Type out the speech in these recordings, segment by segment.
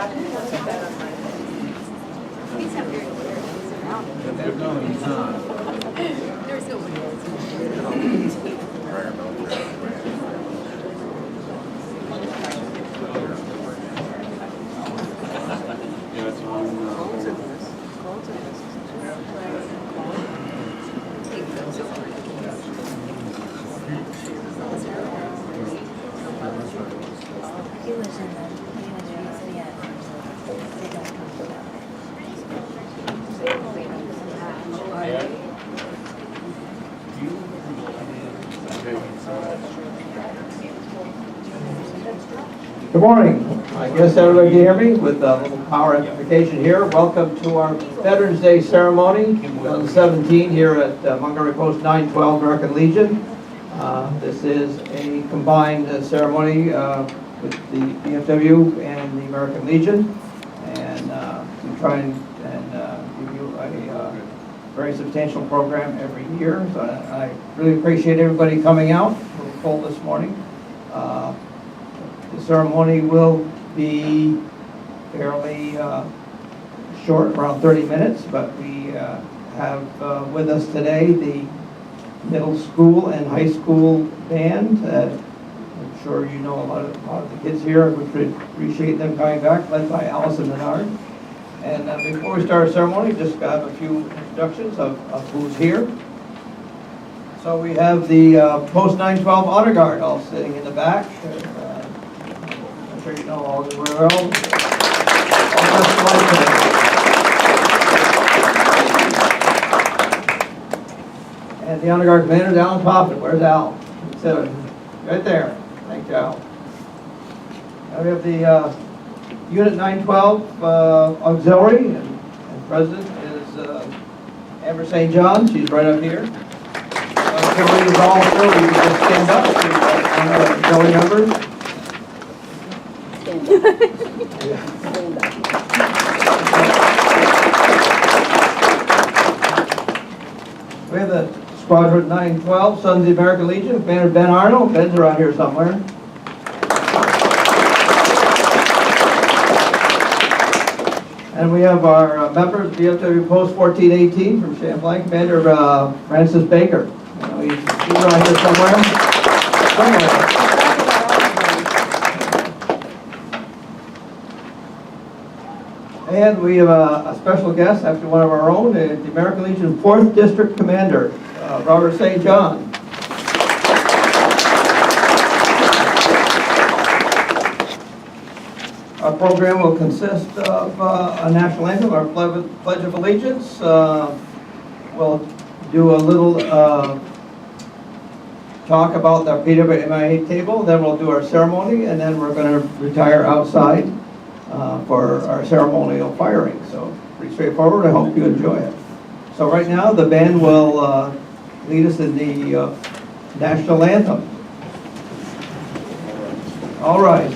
No, he's not. They're so weird. Yeah, it's on. He lives in the so yeah, they don't talk about Good morning. I guess everybody can hear me with a little power amplification here. Welcome to our Veterans Day ceremony on 17 here at Montgomery Post 912 American Legion. This is a combined ceremony with the VFW and the American Legion, and we try and give you a very substantial program every year. So I really appreciate everybody coming out. We're full this morning. The ceremony will be fairly short, around 30 minutes, but we have with us today the middle school and high school band. I'm sure you know a lot of the kids here. We appreciate them coming back, led by Allison Menard. And before we start our ceremony, just have a few introductions of who's here. So we have the Post 912 Honor Guard all sitting in the back. I'm sure you know all the well. And the Honor Guard Commander, Alan Poppin. Where's Al? He's right there. Thank you, Al. Now we have the Unit 912 Auxiliary, and President is Amber St. John. She's right up here. Auxiliary is all still. You can just stand up. Auxiliary members. We have the Squadron 912, Sons of the American Legion, Commander Ben Arnold. Ben's around here somewhere. And we have our members, VFW Post 1418 from Champlain, Commander Francis Baker. He's around here somewhere. And we have a special guest, actually one of our own, the American Legion 4th District Commander, Robert St. John. Our program will consist of a national anthem, our Pledge of Allegiance. We'll do a little talk about the PWMIA table, then we'll do our ceremony, and then we're going to retire outside for our ceremonial firing. So pretty straightforward. I hope you enjoy it. So right now the band will lead us in the national anthem. All rise.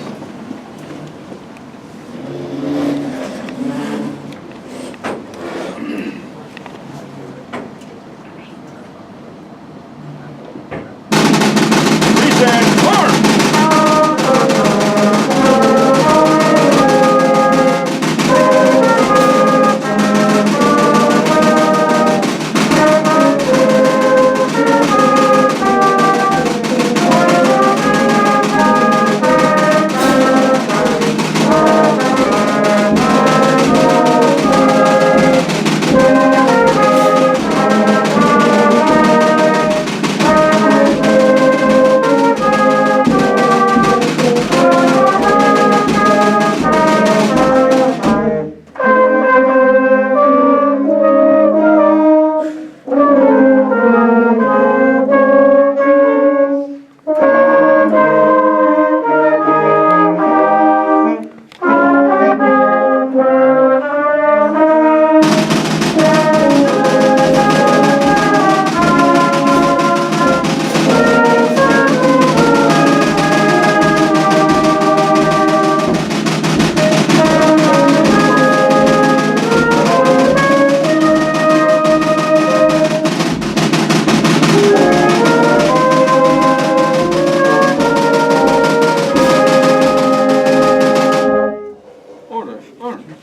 Great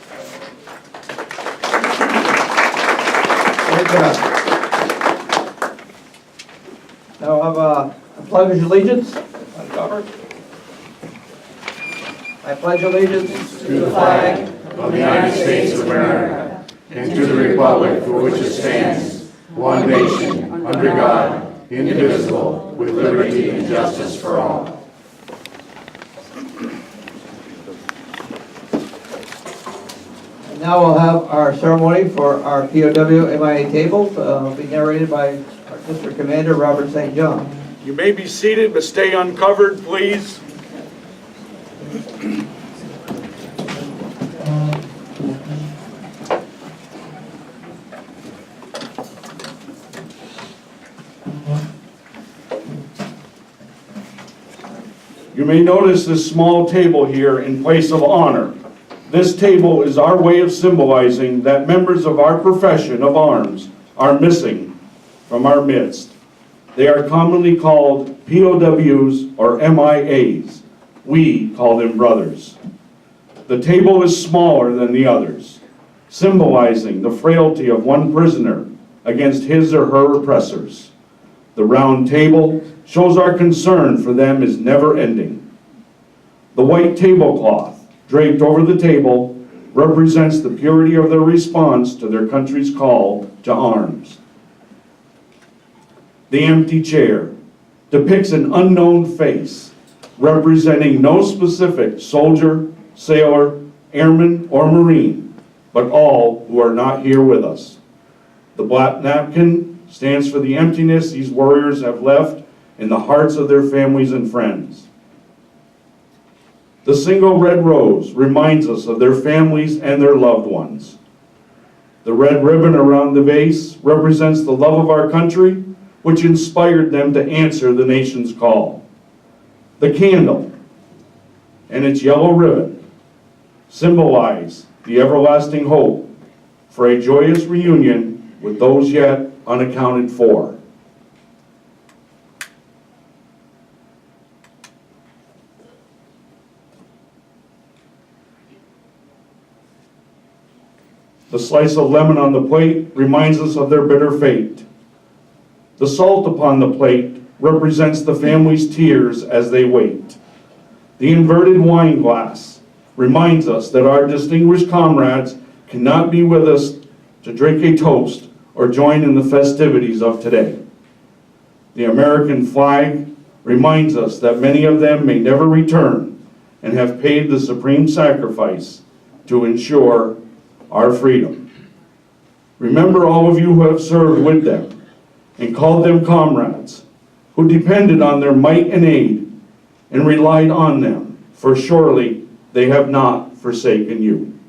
job. Now I'll have a pledge of allegiance. Uncover. I pledge allegiance to the flag of the United States of America and to the republic for which it stands, one nation, under God, indivisible, with liberty and justice for all. And now we'll have our ceremony for our POW MIA tables. It'll be narrated by our District Commander, Robert St. John. You may be seated, but stay uncovered, please. You may notice this small table here in place of honor. This table is our way of symbolizing that members of our profession of arms are missing from our midst. They are commonly called POWs or MIAs. We call them brothers. The table is smaller than the others, symbolizing the frailty of one prisoner against his or her oppressors. The round table shows our concern for them is never ending. The white tablecloth draped over the table represents the purity of their response to their country's call to arms. The empty chair depicts an unknown face representing no specific soldier, sailor, airman, or Marine, but all who are not here with us. The black napkin stands for the emptiness these warriors have left in the hearts of their families and friends. The single red rose reminds us of their families and their loved ones. The red ribbon around the vase represents the love of our country, which inspired them to answer the nation's call. The candle and its yellow ribbon symbolize the everlasting hope for a joyous reunion with those yet unaccounted for. The slice of lemon on the plate reminds us of their bitter fate. The salt upon the plate represents the family's tears as they wait. The inverted wine glass reminds us that our distinguished comrades cannot be with us to drink a toast or join in the festivities of today. The American flag reminds us that many of them may never return and have paid the supreme sacrifice to ensure our freedom. Remember all of you who have served with them and called them comrades, who depended on their might and aid and relied on them, for surely they have not forsaken you.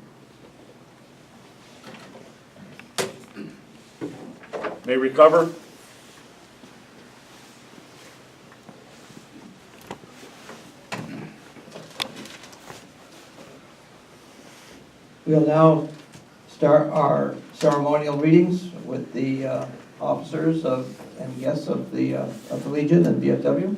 May recover. We'll now start our ceremonial readings with the officers and guests of the Legion and VFW.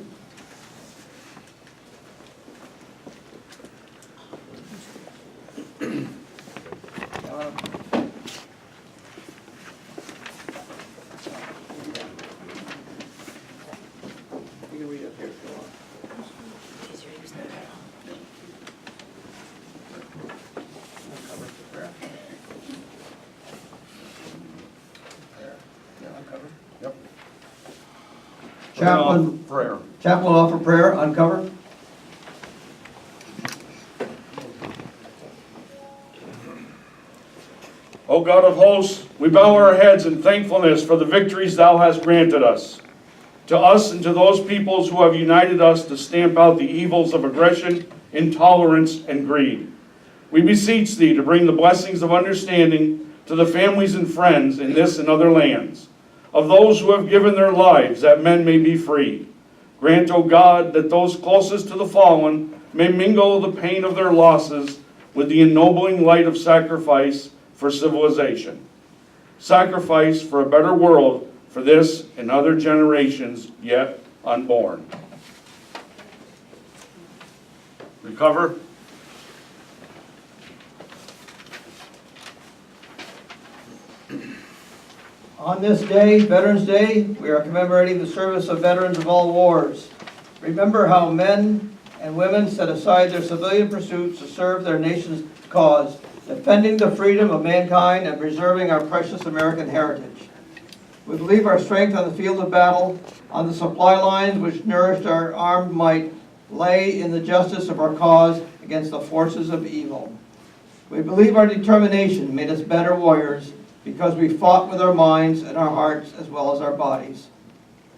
You can read up here if you want. Yep. Chaplain, Prayer. chaplain will offer prayer, uncover. O God of hosts, we bow our heads in thankfulness for the victories thou hast granted us. To us and to those peoples who have united us to stamp out the evils of aggression, intolerance, and greed. We beseech thee to bring the blessings of understanding to the families and friends in this and other lands, of those who have given their lives that men may be free. Grant, O God, that those closest to the fallen may mingle the pain of their losses with the ennobling light of sacrifice for civilization. Sacrifice for a better world for this and other generations yet unborn. Recover. On this day, Veterans Day, we are commemorating the service of veterans of all wars. Remember how men and women set aside their civilian pursuits to serve their nation's cause, defending the freedom of mankind and preserving our precious American heritage. We believe our strength on the field of battle, on the supply lines which nourished our armed might, lay in the justice of our cause against the forces of evil. We believe our determination made us better warriors because we fought with our minds and our hearts as well as our bodies.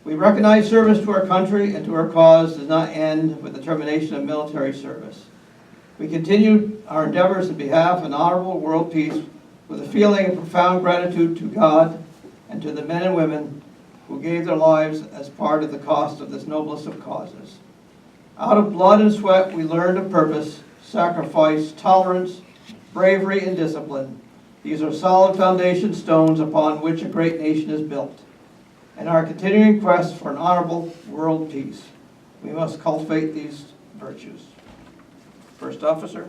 We recognize service to our country and to our cause does not end with the termination of military service. We continue our endeavors in behalf of an honorable world peace with a feeling of profound gratitude to God and to the men and women who gave their lives as part of the cost of this noblest of causes. Out of blood and sweat we learned of purpose, sacrifice, tolerance, bravery, and discipline. These are solid foundation stones upon which a great nation is built. In our continuing quest for an honorable world peace, we must cultivate these virtues. First officer.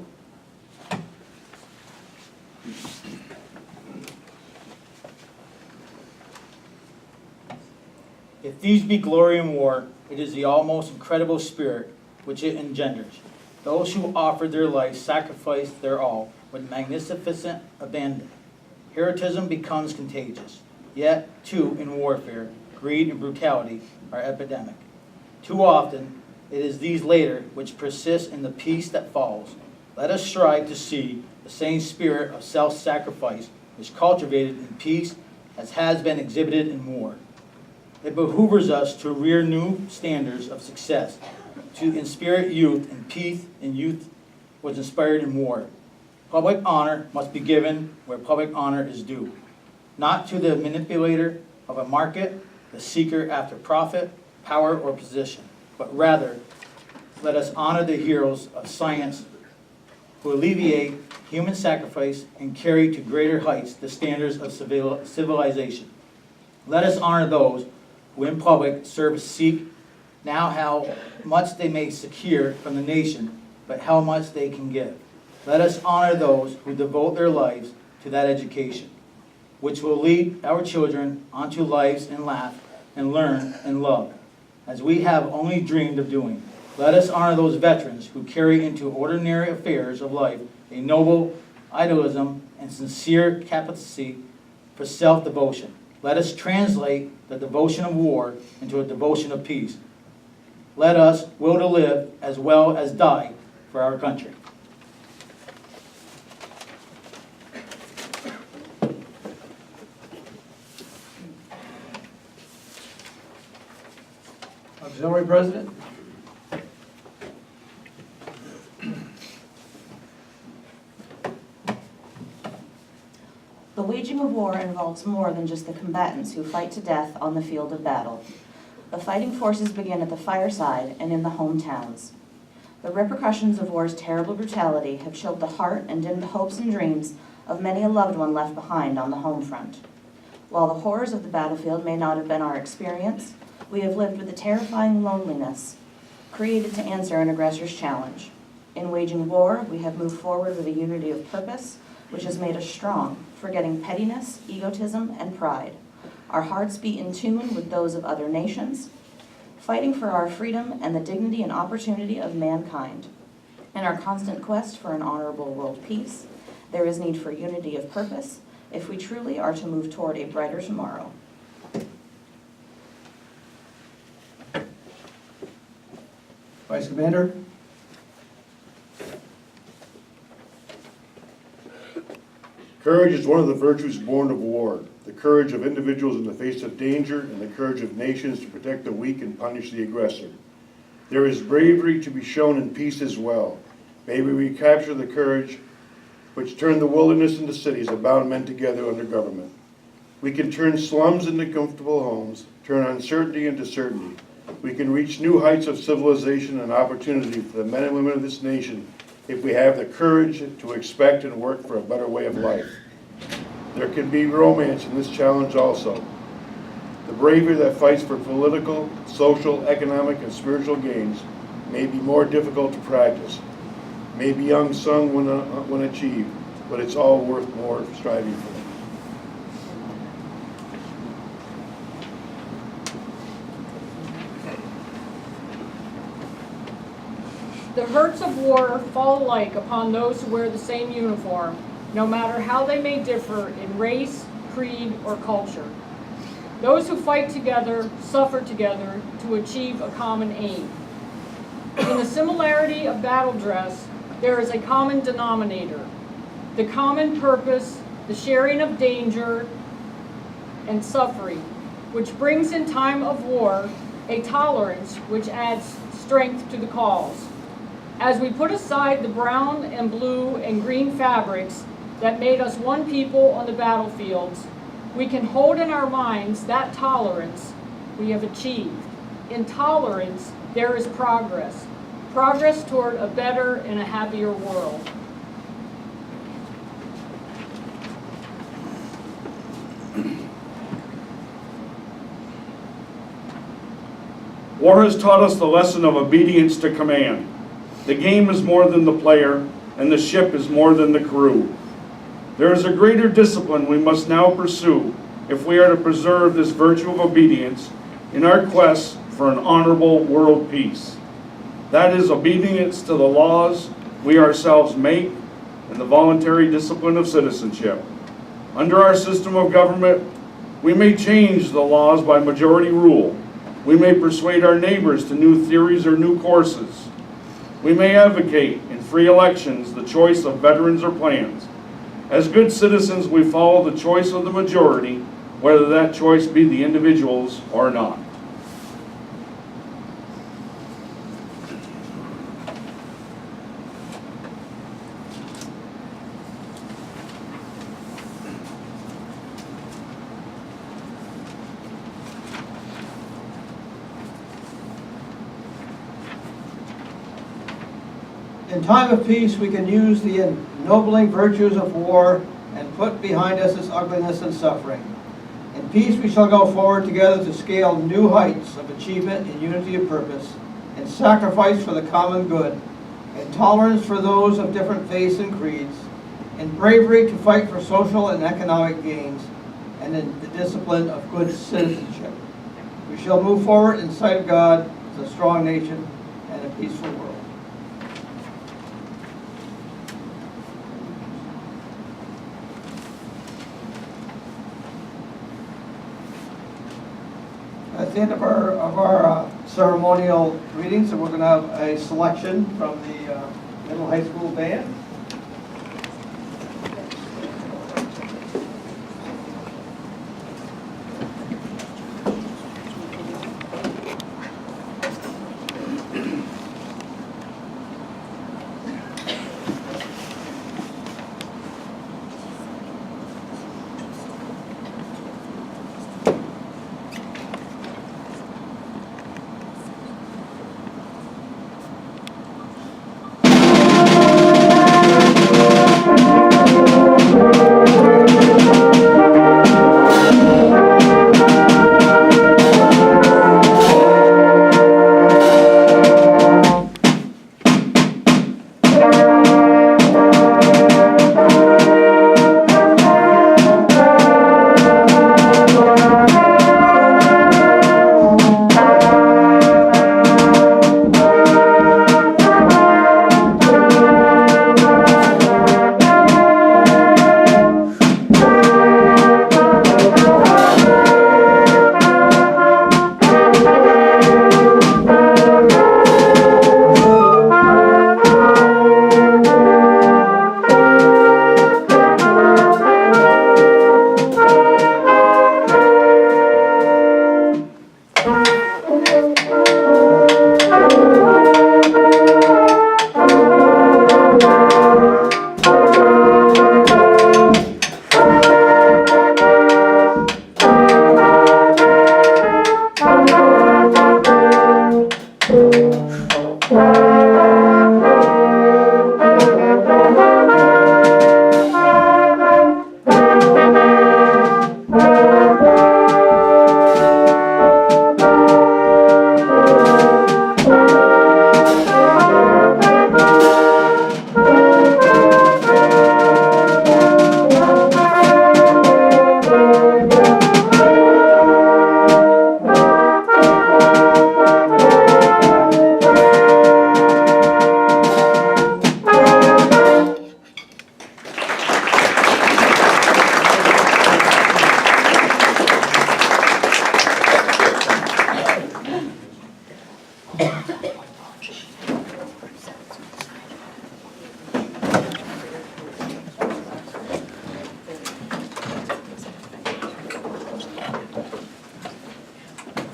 If these be glory in war, it is the almost incredible spirit which it engenders. Those who offered their lives sacrificed their all with magnificent abandon. Heroism becomes contagious. Yet, too, in warfare, greed and brutality are epidemic. Too often, it is these later which persist in the peace that follows. Let us strive to see the same spirit of self-sacrifice which cultivated in peace as has been exhibited in war. It behooves us to rear new standards of success, to inspirit youth in peace, and youth was inspired in war. Public honor must be given where public honor is due, not to the manipulator of a market, the seeker after profit, power, or position, but rather let us honor the heroes of science who alleviate human sacrifice and carry to greater heights the standards of civilization. Let us honor those who in public service seek now how much they may secure from the nation, but how much they can give. Let us honor those who devote their lives to that education, which will lead our children onto lives and laugh and learn and love, as we have only dreamed of doing. Let us honor those veterans who carry into ordinary affairs of life a noble idealism and sincere capacity for self-devotion. Let us translate the devotion of war into a devotion of peace. Let us will to live as well as die for our country. Auxiliary President. The waging of war involves more than just the combatants who fight to death on the field of battle. The fighting forces begin at the fireside and in the hometowns. The repercussions of war's terrible brutality have chilled the heart and dimmed the hopes and dreams of many a loved one left behind on the home front. While the horrors of the battlefield may not have been our experience, we have lived with the terrifying loneliness created to answer an aggressor's challenge. In waging war, we have moved forward with a unity of purpose, which has made us strong, forgetting pettiness, egotism, and pride. Our hearts beat in tune with those of other nations, fighting for our freedom and the dignity and opportunity of mankind. In our constant quest for an honorable world peace, there is need for unity of purpose if we truly are to move toward a brighter tomorrow. Vice Commander. Courage is one of the virtues born of war. The courage of individuals in the face of danger and the courage of nations to protect the weak and punish the aggressor. There is bravery to be shown in peace as well. May we recapture the courage which turned the wilderness into cities and bound men together under government. We can turn slums into comfortable homes, turn uncertainty into certainty. We can reach new heights of civilization and opportunity for the men and women of this nation if we have the courage to expect and work for a better way of life. There can be romance in this challenge also. The bravery that fights for political, social, economic, and spiritual gains may be more difficult to practice, may be unsung when achieved, but it's all worth more striving for. hurts of war fall alike upon those who wear the same uniform, no matter how they may differ in race, creed, or culture. Those who fight together suffer together to achieve a common aim. In the similarity of battle dress, there is a common denominator, the common purpose, the sharing of danger and suffering, which brings in time of war a tolerance which adds strength to the cause. As we put aside the brown and blue and green fabrics that made us one people on the battlefields, we can hold in our minds that tolerance we have achieved. In tolerance, there is progress. Progress toward a better and a happier world. War has taught us the lesson of obedience to command. The game is more than the player, and the ship is more than the crew. There is a greater discipline we must now pursue if we are to preserve this virtue of obedience in our quest for an honorable world peace. That is obedience to the laws we ourselves make and the voluntary discipline of citizenship. Under our system of government, we may change the laws by majority rule. We may persuade our neighbors to new theories or new courses. We may advocate in free elections the choice of veterans or plans. As good citizens, we follow the choice of the majority, whether that choice be the individuals or not. In time of peace, we can use the ennobling virtues of war and put behind us its ugliness and suffering. In peace, we shall go forward together to scale new heights of achievement in unity of purpose, in sacrifice for the common good, in tolerance for those of different faiths and creeds, in bravery to fight for social and economic gains, and in the discipline of good citizenship. We shall move forward in sight of God as a strong nation and a peaceful world. That's the end of our ceremonial readings, and we're going to have a selection from the middle high school band.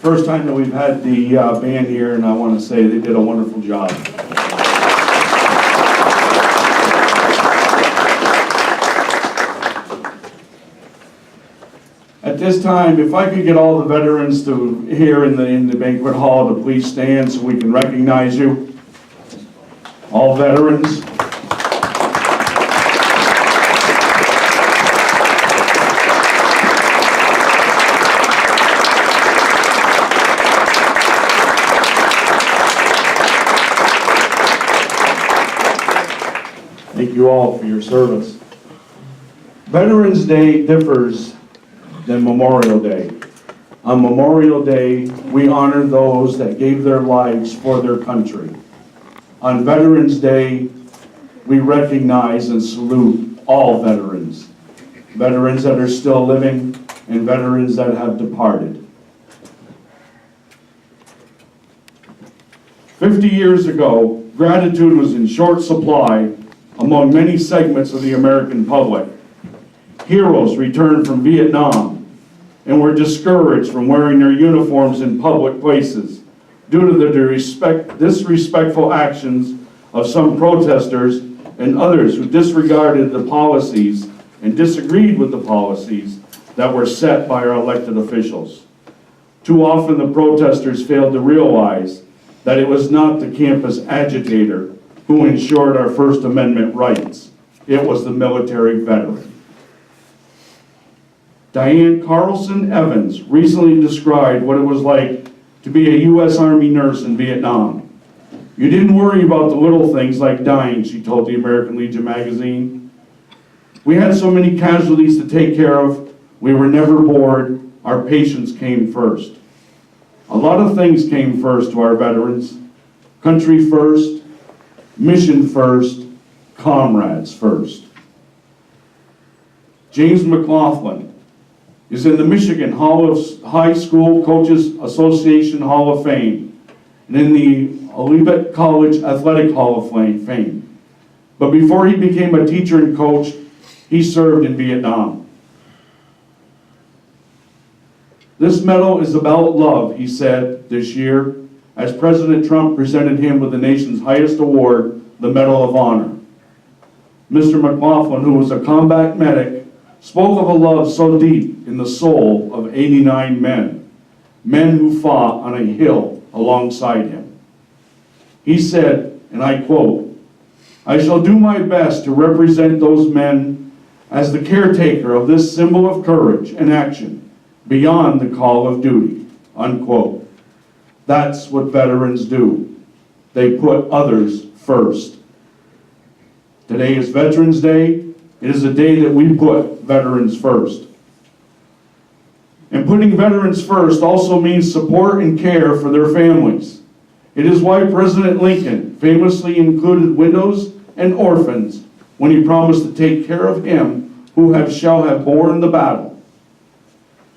First time that we've had the band here, and I want to say they did a wonderful job. At this time, if I could get all the veterans to here in the banquet hall to please stand so we can recognize you. All veterans. Thank you all for your service. Veterans Day differs than Memorial Day. On Memorial Day, we honor those that gave their lives for their country. On Veterans Day, we recognize and salute all veterans. Veterans that are still living and veterans that have departed. 50 years ago, gratitude was in short supply among many segments of the American public. Heroes returned from Vietnam and were discouraged from wearing their uniforms in public places due to the disrespectful actions of some protesters and others who disregarded the policies and disagreed with the policies that were set by our elected officials. Too often the protesters failed to realize that it was not the campus agitator who ensured our First Amendment rights. It was the military veteran. Diane Carlson Evans recently described what it was like to be a U.S. Army nurse in Vietnam. You didn't worry about the little things like dying, she told the American Legion magazine. We had so many casualties to take care of, we were never bored, our patients came first. A lot of things came first to our veterans. Country first, mission first, comrades first. James McLaughlin is in the Michigan High School Coaches Association Hall of Fame and in the Olivet College Athletic Hall of Fame. But before he became a teacher and coach, he served in Vietnam. This medal is about love, he said this year, as President Trump presented him with the nation's highest award, the Medal of Honor. Mr. McLaughlin, who was a combat medic, spoke of a love so deep in the soul of 89 men who fought on a hill alongside him. He said, and I quote, "I shall do my best to represent those men as the caretaker of this symbol of courage and action beyond the call of duty," unquote. That's what veterans do. They put others first. Today is Veterans Day. It is a day that we put veterans first. And putting veterans first also means support and care for their families. It is why President Lincoln famously included widows and orphans when he promised to take care of him who shall have borne the battle.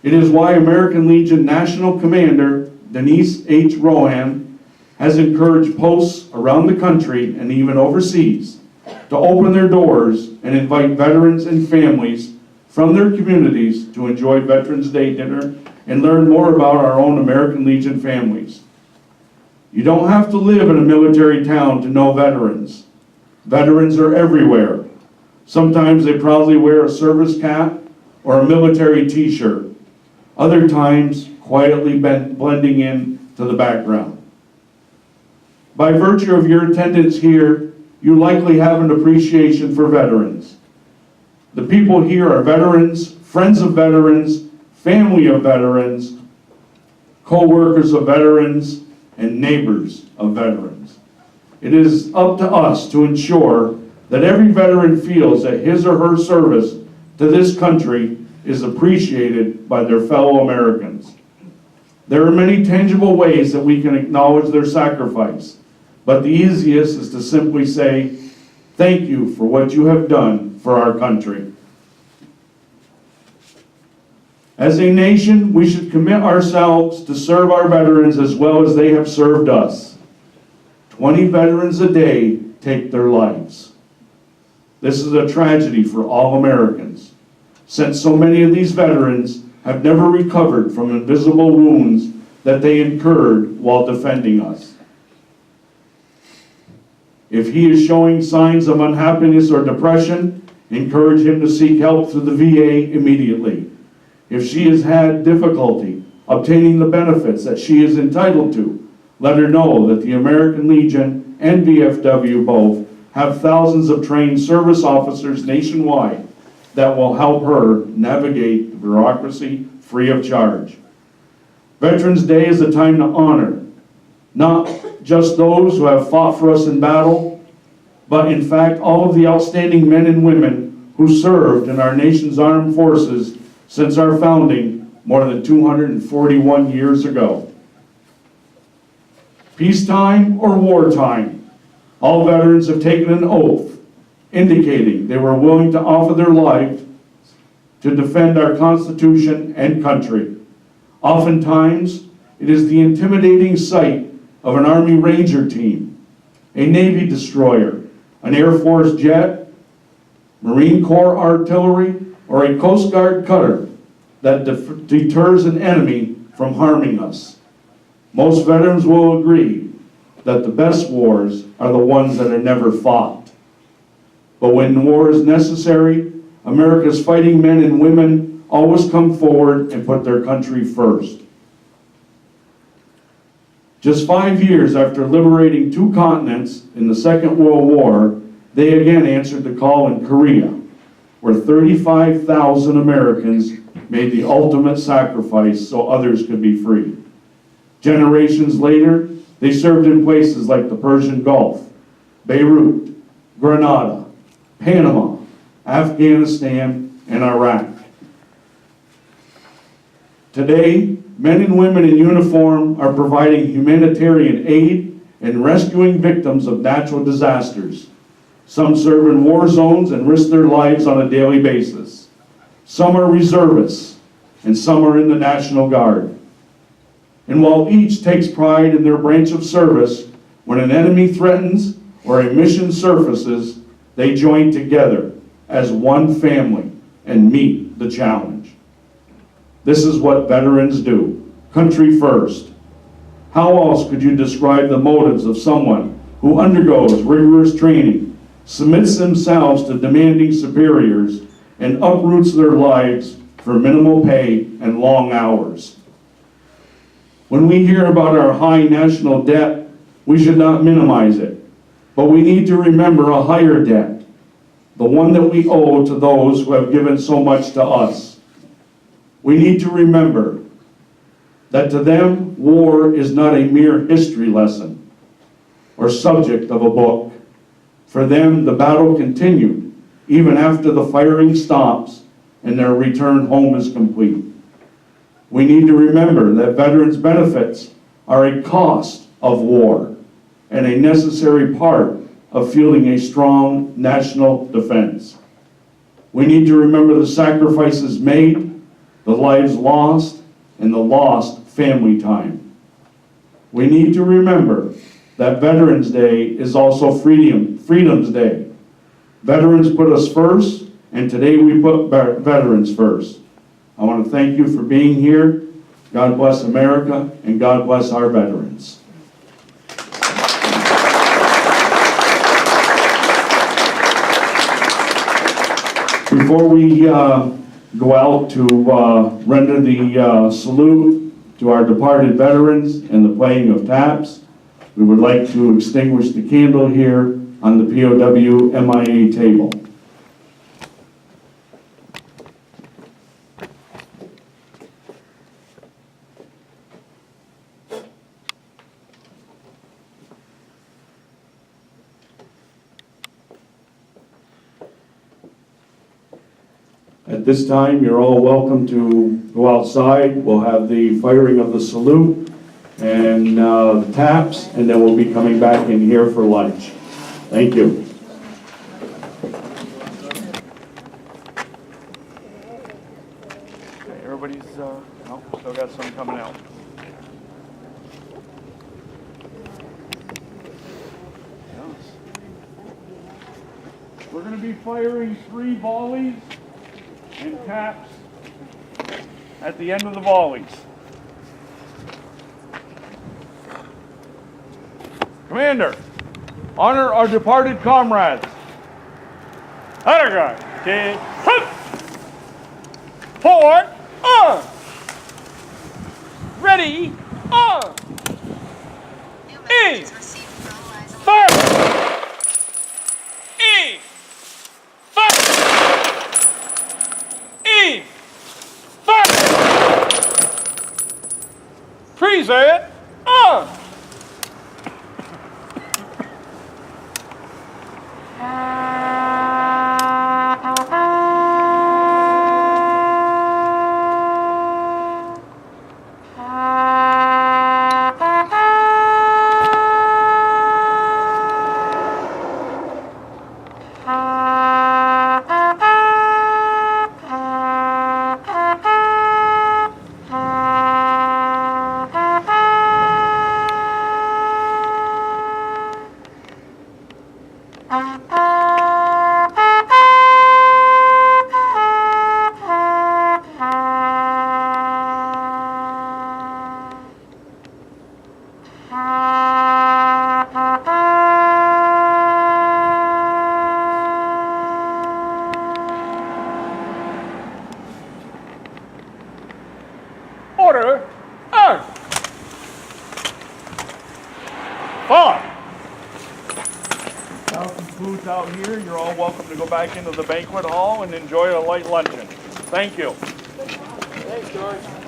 It is why American Legion National Commander Denise H. Rohan has encouraged posts around the country and even overseas to open their doors and invite veterans and families from their communities to enjoy Veterans Day dinner and learn more about our own American Legion families. You don't have to live in a military town to know veterans. Veterans are everywhere. Sometimes they proudly wear a service cap or a military t-shirt. Other times, quietly blending in to the background. By virtue of your attendance here, you likely have an appreciation for veterans. The people here are veterans, friends of veterans, family of veterans, co-workers of veterans, and neighbors of veterans. It is up to us to ensure that every veteran feels that his or her service to this country is appreciated by their fellow Americans. There are many tangible ways that we can acknowledge their sacrifice, but the easiest is to simply say, thank you for what you have done for our country. As a nation, we should commit ourselves to serve our veterans as well as they have served us. 20 veterans a day take their lives. This is a tragedy for all Americans, since so many of these veterans have never recovered from invisible wounds that they incurred while defending us. If he is showing signs of unhappiness or depression, encourage him to seek help through the VA immediately. If she has had difficulty obtaining the benefits that she is entitled to, let her know that the American Legion and VFW both have thousands of trained service officers nationwide that will help her navigate the bureaucracy free of charge. Veterans Day is a time to honor not just those who have fought for us in battle, but in fact all of the outstanding men and women who served in our nation's armed forces since our founding more than 241 years ago. Peacetime or wartime, all veterans have taken an oath indicating they were willing to offer their lives to defend our Constitution and country. Oftentimes, it is the intimidating sight of an Army Ranger team, a Navy destroyer, an Air Force jet, Marine Corps artillery, or a Coast Guard cutter that deters an enemy from harming us. Most veterans will agree that the best wars are the ones that are never fought. But when war is necessary, America's fighting men and women always come forward and put their country first. Just 5 years after liberating 2 continents in the Second World War, they again answered the call in Korea, where 35,000 Americans made the ultimate sacrifice so others could be free. Generations later, they served in places like the Persian Gulf, Beirut, Grenada, Panama, Afghanistan, and Iraq. Today, men and women in uniform are providing humanitarian aid and rescuing victims of natural disasters. Some serve in war zones and risk their lives on a daily basis. Some are reservists, and some are in the National Guard. And while each takes pride in their branch of service, when an enemy threatens or a mission surfaces, they join together as one family and meet the challenge. This is what veterans do. Country first. How else could you describe the motives of someone who undergoes rigorous training, submits themselves to demanding superiors, and uproots their lives for minimal pay and long hours? When we hear about our high national debt, we should not minimize it, but we need to remember a higher debt, the one that we owe to those who have given so much to us. We need to remember that to them, war is not a mere history lesson or subject of a book. For them, the battle continued even after the firing stops and their return home is complete. We need to remember that veterans' benefits are a cost of war and a necessary part of fielding a strong national defense. We need to remember the sacrifices made, the lives lost, and the lost family time. We need to remember that Veterans Day is also Freedom's Day. Veterans put us first, and today we put veterans first. I want to thank you for being here. God bless America, and God bless our veterans. Before we go out to render the salute to our departed veterans and the playing of taps, we would like to extinguish the candle here on the POW MIA table. At this time, you're all welcome to go outside. We'll have the firing of the salute and the taps, and then we'll be coming back in here for lunch. Thank you. Okay, everybody's, no, still got some coming out. We're going to be firing 3 volleys and taps at the end of the volleys. Commander, honor our departed comrades. Other guy. Okay. Hup! Forward. Ready. E. Fire. E. Fire. E. Fire. Present. Order. Fire. Now some food's out here. You're all welcome to go back into the banquet hall and enjoy a light luncheon. Thank you. Thanks, George.